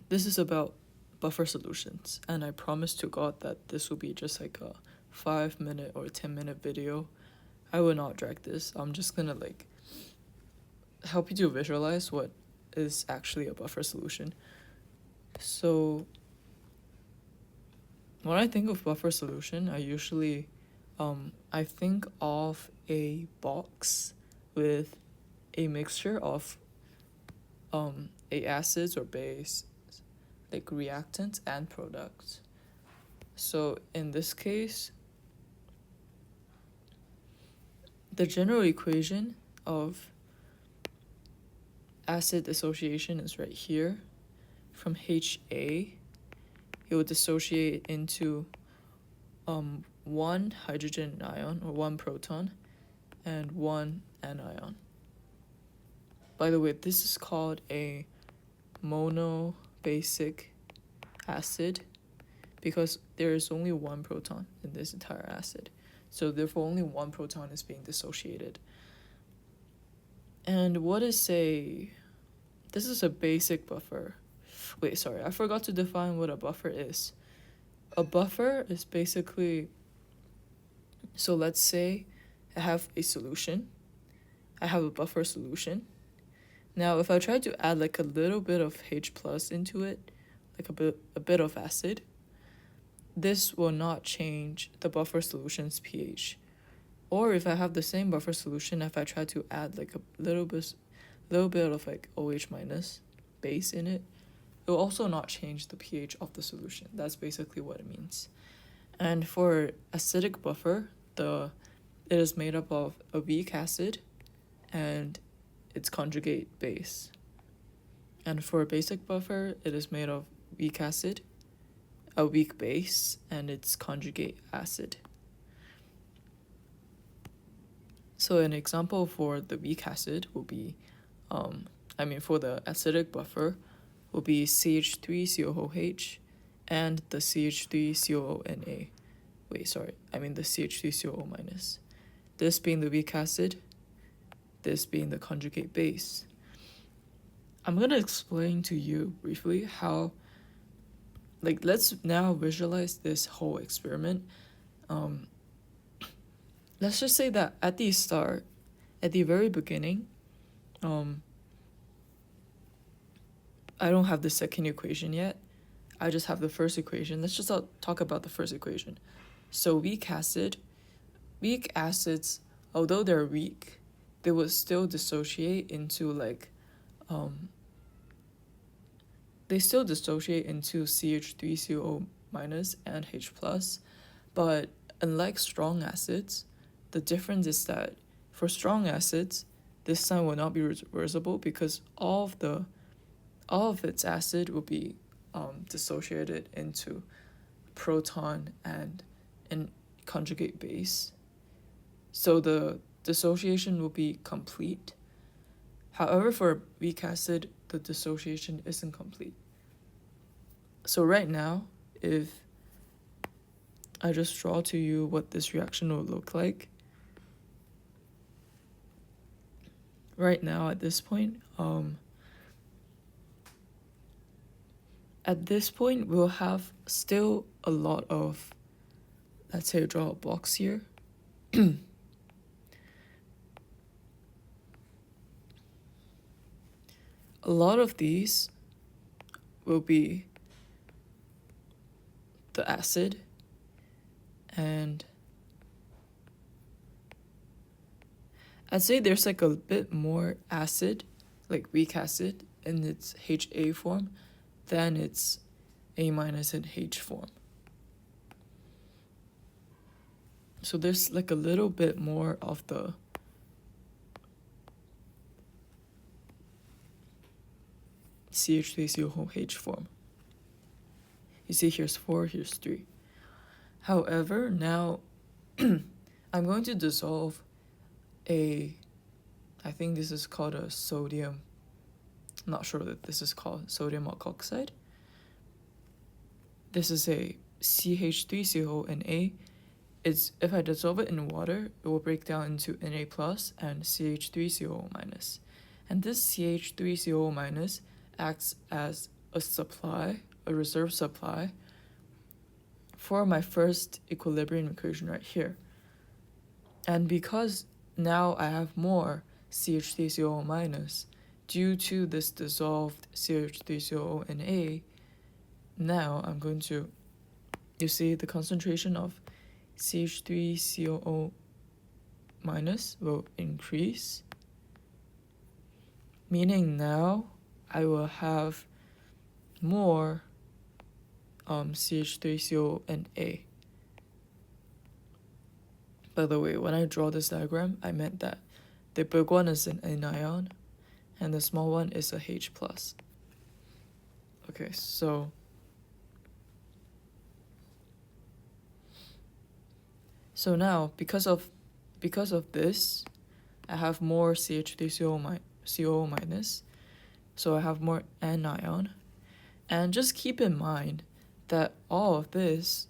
this is about buffer solutions, and I promise to God that this will be just like a 5-minute or 10-minute video. I will not drag this. I'm just gonna like help you to visualize what is actually a buffer solution. So when I think of buffer solution, I usually I think of a box with a mixture of a acids or base, like reactants and products. So in this case, the general equation of acid dissociation is right here. From HA, it will dissociate into one hydrogen ion or one proton and one anion. By the way, this is called a monobasic acid because there is only one proton in this entire acid. So therefore only one proton is being dissociated. And this is a basic buffer. Wait, sorry, I forgot to define what a buffer is. A buffer is basically, so let's say I have a solution. I have a buffer solution. Now, if I try to add like a little bit of H plus into it, like a bit of acid, this will not change the buffer solution's pH. Or if I have the same buffer solution, if I try to add like a little bit of like OH minus base in it, it will also not change the pH of the solution. That's basically what it means. And for acidic buffer, it is made up of a weak acid and its conjugate base. And for a basic buffer, it is made of weak acid, a weak base, and its conjugate acid. So an example for the weak acid will be, for the acidic buffer will be CH3COOH and the CH3COONA. The CH3COO minus. This being the weak acid, this being the conjugate base. I'm going to explain to you briefly how, let's now visualize this whole experiment. Let's just say that at the start, at the very beginning, I don't have the second equation yet. I just have the first equation. Let's just talk about the first equation. So weak acids, although they're weak, they will still dissociate into CH3CO minus and H plus. But unlike strong acids, the difference is that for strong acids, this sign will not be reversible because all of its acid will be dissociated into proton and conjugate base. So the dissociation will be complete. However, for weak acid, the dissociation isn't complete. So right now, if I just draw to you what this reaction will look like, right now at this point, we'll have still a lot of, let's say I draw a box here. A lot of these will be the acid, and I'd say there's like a bit more acid, like weak acid, in its HA form than its A minus and H form. So there's like a little bit more of the CH3COOH form. You see here's 4, here's 3. However, now I'm going to dissolve I think this is called a sodium, I'm not sure that this is called sodium alkoxide. This is a CH3CONA. If I dissolve it in water, it will break down into Na plus and CH3COO minus. And this CH3COO minus acts as a reserve supply for my first equilibrium equation right here. And because now I have more CH3COO minus due to this dissolved CH3COO in A, now I'm going to, you see the concentration of CH3COO minus will increase, meaning now I will have more CH3CO and A. By the way, when I draw this diagram, I meant that the big one is an anion and the small one is a H+. Okay, so now because of this, I have more CH3CO minus, so I have more anion. And just keep in mind that all of these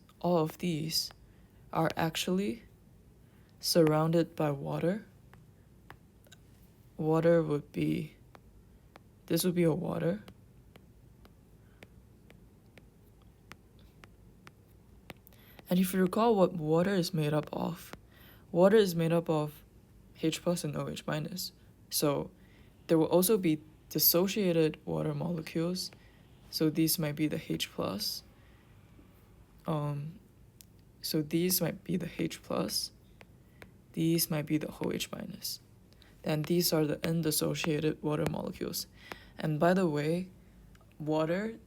are actually surrounded by water. This would be a water. And if you recall what water is made up of H plus and OH minus. So there will also be dissociated water molecules. So these might be the H plus. So these might be the H plus. These might be the OH minus. Then these are the undissociated water molecules. And by the way, water,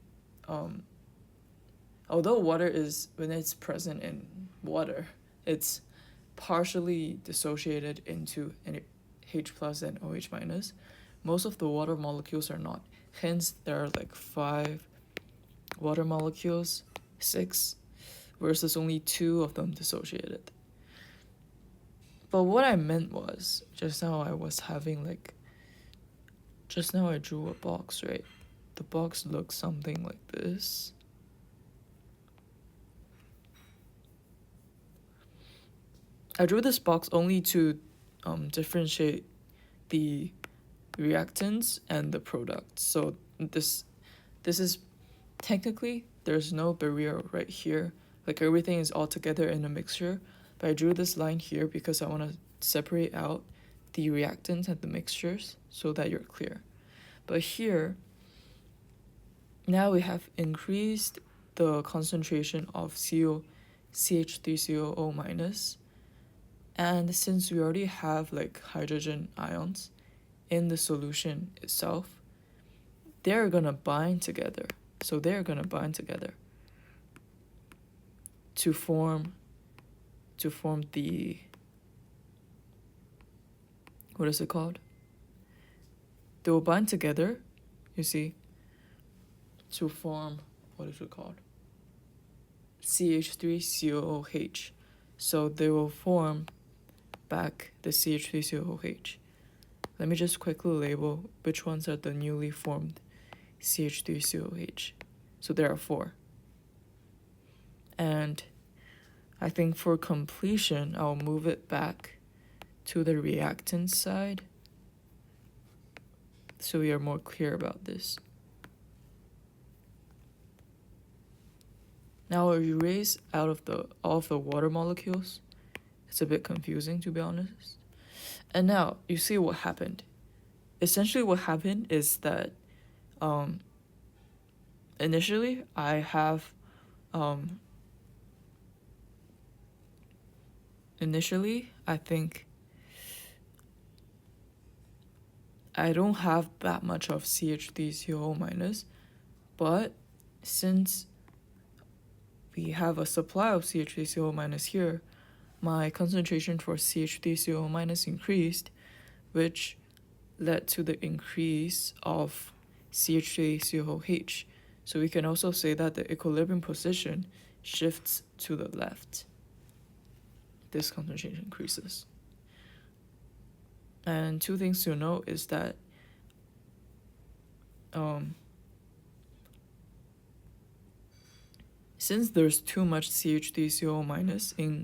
although water is, when it's present in water, it's partially dissociated into an H plus and OH minus. Most of the water molecules are not. Hence, there are like 5 water molecules, 6, versus only 2 of them dissociated. But what I meant was, just now I drew a box, right? The box looks something like this. I drew this box only to differentiate the reactants and the products. So this is technically, there's no barrier right here. Like everything is all together in a mixture. But I drew this line here because I want to separate out the reactants and the mixtures so that you're clear. But here, now we have increased the concentration of CH3COO minus. And since we already have like hydrogen ions in the solution itself, they're gonna bind together. So they're gonna bind together to form the, what is it called? They will bind together, you see, to form, what is it called? CH3COOH. So they will form back the CH3COOH. Let me just quickly label which ones are the newly formed CH3COOH. So there are 4. And I think for completion, I'll move it back to the reactant side so we are more clear about this. Now I'll erase out of all of the water molecules. It's a bit confusing, to be honest. And now you see what happened. Essentially what happened is that initially I have I think I don't have that much of CH3COO minus, but since we have a supply of CH3COO minus here, my concentration for CH3COO minus increased, which led to the increase of CH3COOH. So we can also say that the equilibrium position shifts to the left. This concentration increases. And 2 things to note is that since there's too much CH3COO minus in